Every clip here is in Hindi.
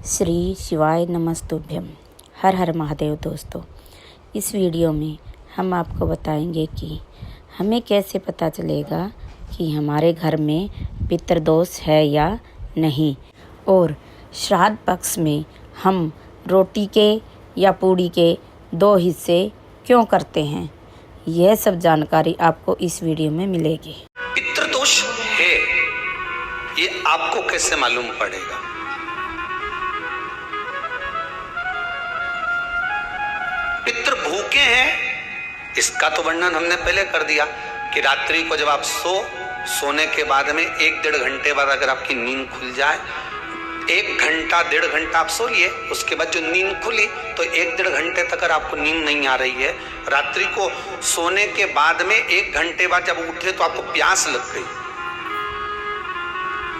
श्री शिवाय नमस्तुभ्यम। हर हर महादेव। दोस्तों, इस वीडियो में हम आपको बताएंगे कि हमें कैसे पता चलेगा कि हमारे घर में पितृदोष है या नहीं, और श्राद्ध पक्ष में हम रोटी के या पूड़ी के 2 हिस्से क्यों करते हैं। यह सब जानकारी आपको इस वीडियो में मिलेगी। पितृदोष है ये आपको कैसे मालूम पड़ेगा? पितृ भूखे हैं इसका तो वर्णन हमने पहले कर दिया कि रात्रि को जब आप सोने के बाद में 1-1.5 घंटे बाद अगर आपकी नींद खुल जाए, 1 घंटा 1.5 घंटा आप सो लिए, उसके बाद जो नींद खुली तो 1-1.5 घंटे तक अगर आपको नींद नहीं आ रही है, रात्रि को सोने के बाद में 1 घंटे बाद जब उठे तो आपको प्यास लग गई,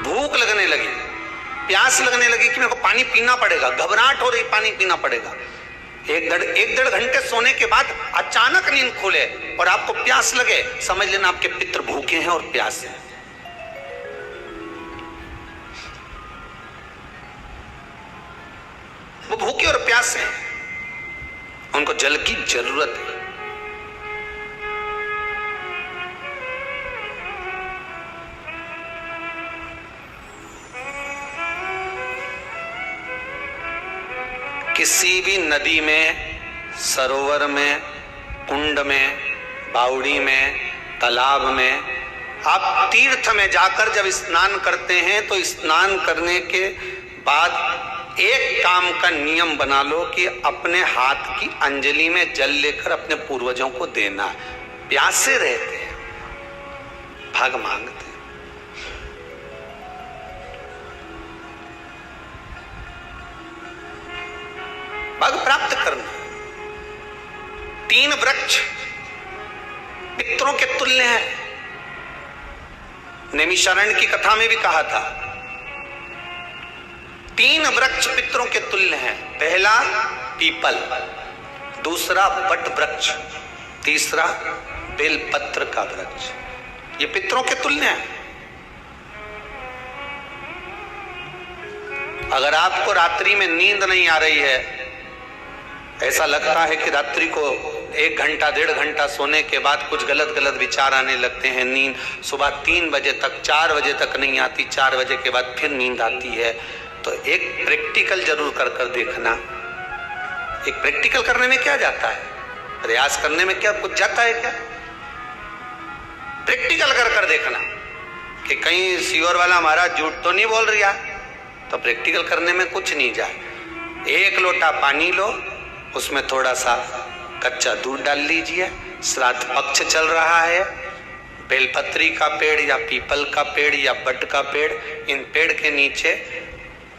भूख लगने लगी, प्यास लगने लगी कि मेरे को पानी पीना पड़ेगा, घबराहट हो रही, पानी पीना पड़ेगा। 1-1.5 घंटे सोने के बाद अचानक नींद खुले और आपको प्यास लगे, समझ लेना आपके पितृ भूखे हैं और प्यास है। वो भूखे और प्यास है, उनको जल की जरूरत है। किसी भी नदी में, सरोवर में, कुंड में, बावड़ी में, तालाब में, आप तीर्थ में जाकर जब स्नान करते हैं तो स्नान करने के बाद एक काम का नियम बना लो कि अपने हाथ की अंजलि में जल लेकर अपने पूर्वजों को देना। प्यासे रहते हैं, भाग मांगते हैं। भाग प्राप्त करना। 3 वृक्ष पितरों के तुल्य हैं। नैमिषारण्य की कथा में भी कहा था 3 वृक्ष पितरों के तुल्य हैं। पहला पीपल, दूसरा वट वृक्ष, तीसरा बेलपत्र का वृक्ष। ये पितरों के तुल्य हैं। अगर आपको रात्रि में नींद नहीं आ रही है, ऐसा लगता है कि रात्रि को 1 घंटा 1.5 घंटा सोने के बाद कुछ गलत विचार आने लगते हैं, नींद सुबह 3 बजे तक 4 बजे तक नहीं आती, 4 बजे के बाद फिर नींद आती है, तो एक प्रैक्टिकल जरूर कर देखना। एक प्रैक्टिकल करने में क्या जाता है, प्रयास करने में क्या कुछ जाता है क्या? प्रैक्टिकल कर देखना कि कहीं सीवर वाला हमारा झूठ तो नहीं बोल रहा, तो प्रैक्टिकल करने में कुछ नहीं जाए। 1 लोटा पानी लो, उसमें थोड़ा सा कच्चा दूध डाल लीजिए। श्राद्ध पक्ष चल रहा है, बेलपत्री का पेड़ या पीपल का पेड़ या बट का पेड़, इन पेड़ के नीचे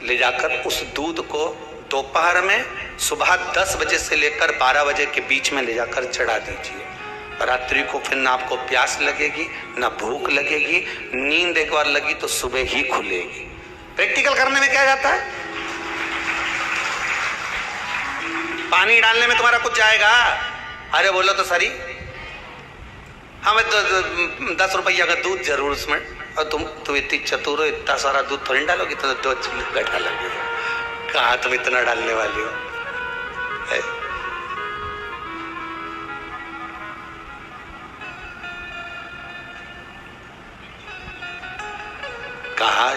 ले जाकर उस दूध को दोपहर में सुबह 10 बजे से लेकर 12 बजे के बीच में ले जाकर चढ़ा दीजिए। रात्रि को फिर ना आपको प्यास लगेगी, ना भूख लगेगी, नींद एक बार लगी तो सुबह ही खुलेगी। प्रैक्टिकल करने में क्या जाता है? पानी डालने में तुम्हारा कुछ जाएगा? अरे बोलो तो सरी, हमें तो 10 रुपया का दूध जरूर उसमें, और तुम इतनी चतुर हो, इतना सारा दूध थोड़ी डालोगी, तो 2 चुल्लू डालोगे। कहाँ तुम इतना डालने वाली हो? कहा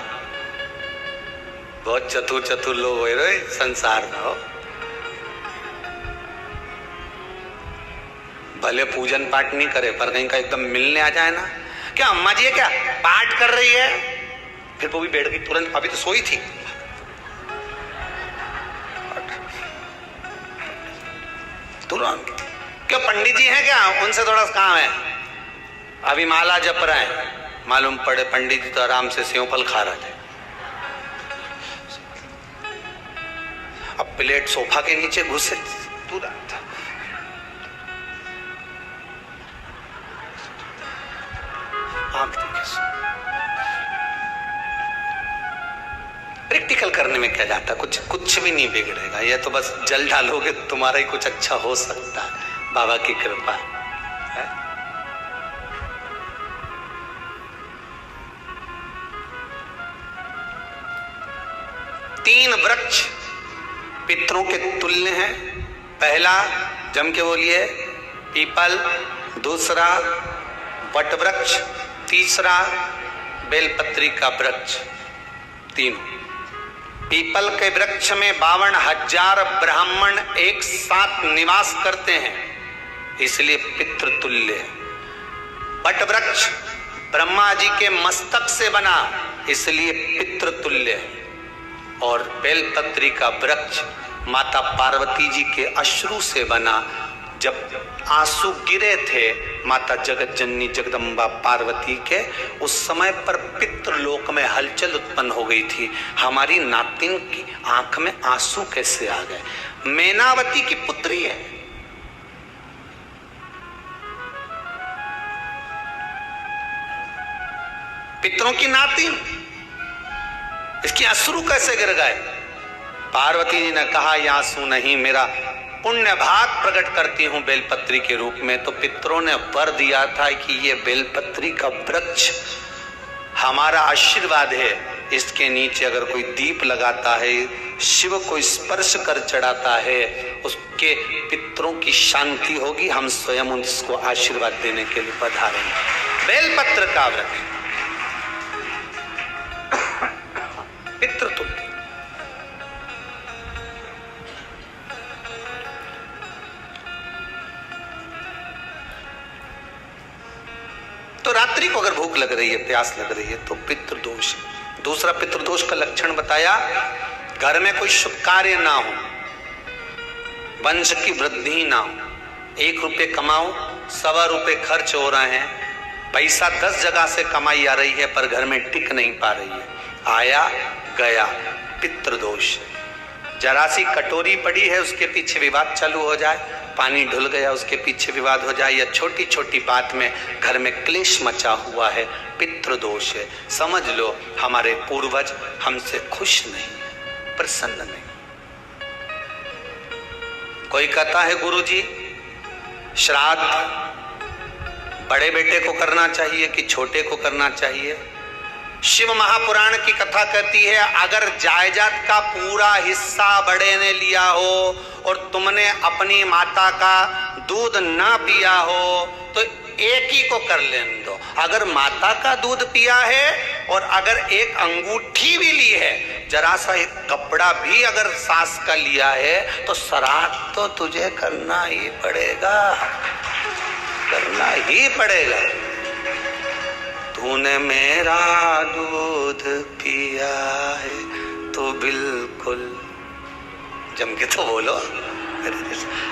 बहुत चतुर लोग हो रहे संसार में हो। भले पूजन पाठ नहीं करे, पर कहीं का एकदम मिलने आ जाए ना, क्या अम्मा जी है क्या पाठ कर रही है, फिर वो भी बैठ गई तुरंत, अभी तो सोई थी, तुरंत। क्या पंडित जी हैं क्या, उनसे थोड़ा काम है, अभी माला जप रहे हैं, मालूम पड़े पंडित जी तो आराम से सेव फल खा रहे थे। अब प्लेट सोफा के नीचे घुसे तुरंत। प्रैक्टिकल करने में क्या जाता, कुछ भी नहीं बिगड़ेगा। ये तो बस जल डालोगे तो तुम्हारा ही कुछ अच्छा हो सकता है, बाबा की कृपा है। 3 वृक्ष पितरों के तुल्य हैं। पहला जम के बोलिए पीपल, दूसरा वटवृक्ष, तीसरा बेलपत्री का वृक्ष। तीनों पीपल के वृक्ष में 52,000 ब्राह्मण एक साथ निवास करते हैं, इसलिए पितृतुल्य है। वट वृक्ष ब्रह्मा जी के मस्तक से बना, इसलिए पितृतुल्य है। और बेलपत्री का वृक्ष माता पार्वती जी के अश्रु से बना। जब आंसू गिरे थे माता जगत जननी जगदम्बा पार्वती के, उस समय पर पितृलोक में हलचल उत्पन्न हो गई थी। हमारी नातिन की आंख में आंसू कैसे आ गए? मैनावती की पुत्री है, पितरों की नातिन, इसकी अश्रु कैसे गिर गए? पार्वती जी ने कहा ये आंसू नहीं, मेरा पुण्य भाग प्रकट करती हूं बेलपत्री के रूप में। तो पितरों ने वर दिया था कि ये बेलपत्री का वृक्ष हमारा आशीर्वाद है, इसके नीचे अगर कोई दीप लगाता है, शिव को स्पर्श कर चढ़ाता है, उसके पितरों की शांति होगी। हम स्वयं उसको आशीर्वाद देने के लिए पधारेंगे। बेलपत्र का वृक्ष पितृतुल्य। तो रात्रि को अगर भूख लग रही है, प्यास लग रही है, तो पितृदोष। दूसरा पितृदोष का लक्षण बताया, घर में कोई शुभ कार्य ना हो, वंश की वृद्धि ना हो। 1 रुपये कमाओ, 1.25 रुपये खर्च हो रहे हैं, पैसा 10 जगह से कमाई आ रही है पर घर में टिक नहीं पा रही है, आया गया, पितृदोष। जरा सी कटोरी पड़ी है, उसके पीछे विवाद चालू हो जाए, पानी ढुल गया, उसके पीछे विवाद हो जाए, या छोटी छोटी बात में घर में क्लेश मचा हुआ है, पितृदोष है। समझ लो हमारे पूर्वज हमसे खुश नहीं, प्रसन्न नहीं। कोई कहता है गुरुजी श्राद्ध बड़े बेटे को करना चाहिए कि छोटे को करना चाहिए? शिव महापुराण की कथा कहती है, अगर जायदाद का पूरा हिस्सा बड़े ने लिया हो और तुमने अपनी माता का दूध ना पिया हो तो एक ही को कर लेने दो। अगर माता का दूध पिया है और अगर एक अंगूठी भी ली है, जरा सा एक कपड़ा भी अगर सास का लिया है, तो श्राद्ध तो तुझे करना ही पड़ेगा, करना ही पड़ेगा। तूने मेरा दूध पिया है तो बिल्कुल जम के तो बोलो।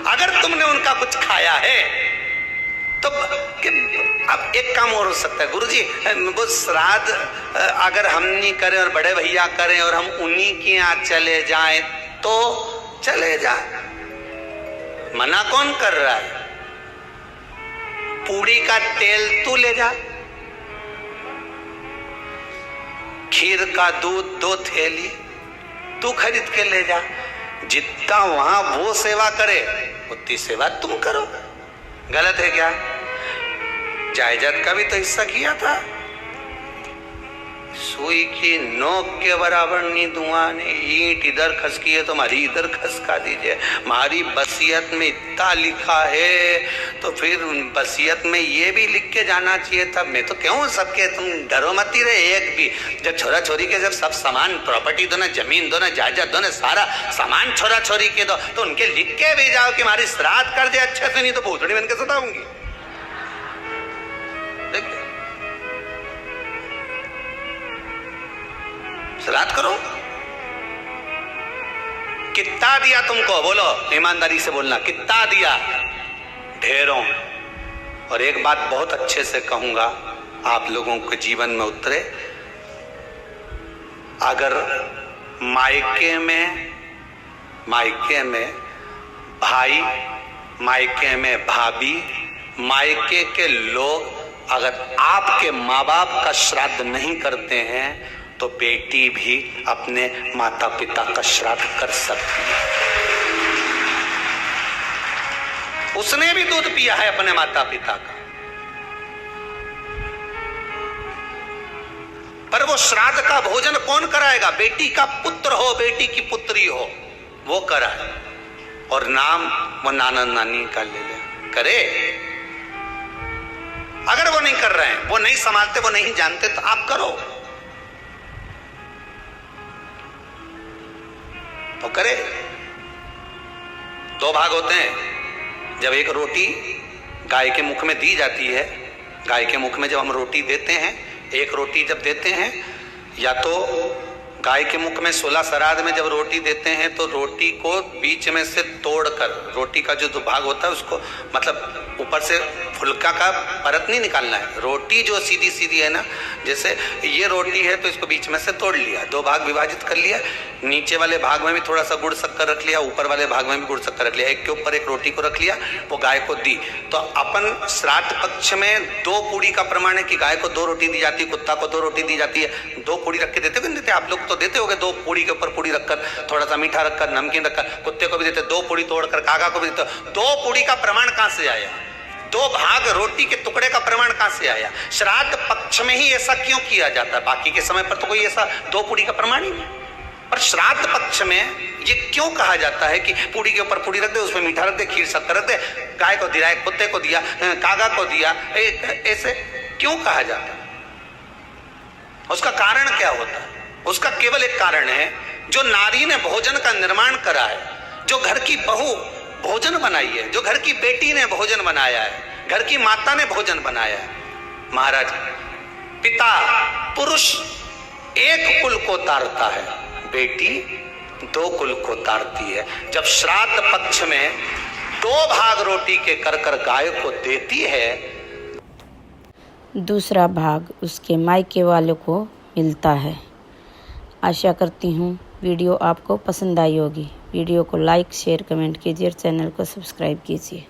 अगर तुमने उनका कुछ खाया है तो अब एक काम और हो सकता है, गुरुजी वो श्राद्ध अगर हम नहीं करें और बड़े भैया करें और हम उन्हीं के यहाँ चले जाएं तो चले जाए, मना कौन कर रहा है? पूड़ी का तेल तू ले जा, खीर का दूध 2 थैली तू खरीद के ले जा। जितना वहां वो सेवा करे उतनी सेवा तुम करो। गलत है क्या? जायदाद का भी तो हिस्सा किया था। सुई की नोक के बराबर नहीं धुआं ने, ईंट इधर खसकी है तो हमारी इधर खसका दीजिए। हमारी बसियत में इतना लिखा है तो फिर बसियत में ये भी लिख के जाना चाहिए था। मैं तो क्यों सबके, तुम डरो मत ही रहे एक भी। जब छोरा छोरी के जब सब सामान, प्रॉपर्टी दो ना, जमीन दो ना, जायदाद दो ना, सारा सामान छोरा छोरी के दो, तो उनके लिख के भी जाओ कि हमारी श्राद्ध कर दे अच्छे से, नहीं तो भूतड़ी बन के सताऊंगी। श्राद्ध करो। कितना दिया तुमको? बोलो, ईमानदारी से बोलना, कितना दिया? ढेरों। और एक बात बहुत अच्छे से कहूंगा, आप लोगों के जीवन में उतरे। अगर मायके में भाई, मायके में भाभी, मायके के लोग अगर आपके माँ बाप का श्राद्ध नहीं करते हैं तो बेटी भी अपने माता पिता का श्राद्ध कर सकती है। उसने भी दूध पिया है अपने माता पिता का, पर वो श्राद्ध का भोजन कौन कराएगा? बेटी का पुत्र हो, बेटी की पुत्री हो, वो कराए और नाम वो नाना नानी का ले ले, करे। अगर वो नहीं कर रहे हैं, वो नहीं संभालते, वो नहीं जानते, तो आप करो तो करे। 2 भाग होते हैं। जब एक रोटी गाय के मुख में दी जाती है, गाय के मुख में जब हम रोटी देते हैं, एक रोटी जब देते हैं, या तो गाय के मुख में 16 श्राद्ध में जब रोटी देते हैं तो रोटी को बीच में से तोड़कर, रोटी का जो भाग होता है उसको, मतलब ऊपर से फुलका का परत नहीं निकालना है। रोटी जो सीधी सीधी है ना, जैसे ये रोटी है तो इसको बीच में से तोड़ लिया, 2 भाग विभाजित कर लिया, नीचे वाले भाग में भी थोड़ा सा गुड़ शक्कर रख लिया, ऊपर वाले भाग में भी गुड़ शक्कर रख लिया, एक के ऊपर एक रोटी को रख लिया, वो गाय को दी। तो अपन श्राद्ध पक्ष में 2 पूड़ी का प्रमाण है कि गाय को 2 रोटी दी जाती है, कुत्ता को 2 रोटी दी जाती है। 2 पूड़ी रख के देते हो, देते आप लोग तो देते होगे, 2 पूड़ी के ऊपर पूड़ी रखकर, थोड़ा सा मीठा रखकर, नमकीन रखकर, कुत्ते को भी देते, 2 पूड़ी तोड़कर कागा को भी देते। 2 पूड़ी का प्रमाण कहां से आया? 2 भाग रोटी के टुकड़े का प्रमाण कहां से आया? श्राद्ध पक्ष में ही ऐसा क्यों किया जाता है? बाकी के समय पर तो कोई ऐसा 2 पूड़ी का प्रमाण ही नहीं, पर श्राद्ध पक्ष में ये क्यों कहा जाता है कि पूड़ी के ऊपर पूड़ी रख दे, उसमें मीठा रख दे, खीर शक्कर रख दे, गाय को दिया, कुत्ते को दिया, कागा को दिया, ऐसे क्यों कहा जाता है? उसका कारण क्या होता है? उसका केवल एक कारण है, जो नारी ने भोजन का निर्माण करा है, जो घर की बहू भोजन बनाई है, जो घर की बेटी ने भोजन बनाया है, घर की माता ने भोजन बनाया है। महाराज, पिता पुरुष एक कुल को तारता है, बेटी 2 कुल को तारती है। जब श्राद्ध पक्ष में 2 भाग रोटी के कर गाय को देती है, दूसरा भाग उसके मायके वालों को मिलता है। आशा करती हूँ वीडियो आपको पसंद आई होगी। वीडियो को लाइक, शेयर, कमेंट कीजिए और चैनल को सब्सक्राइब कीजिए।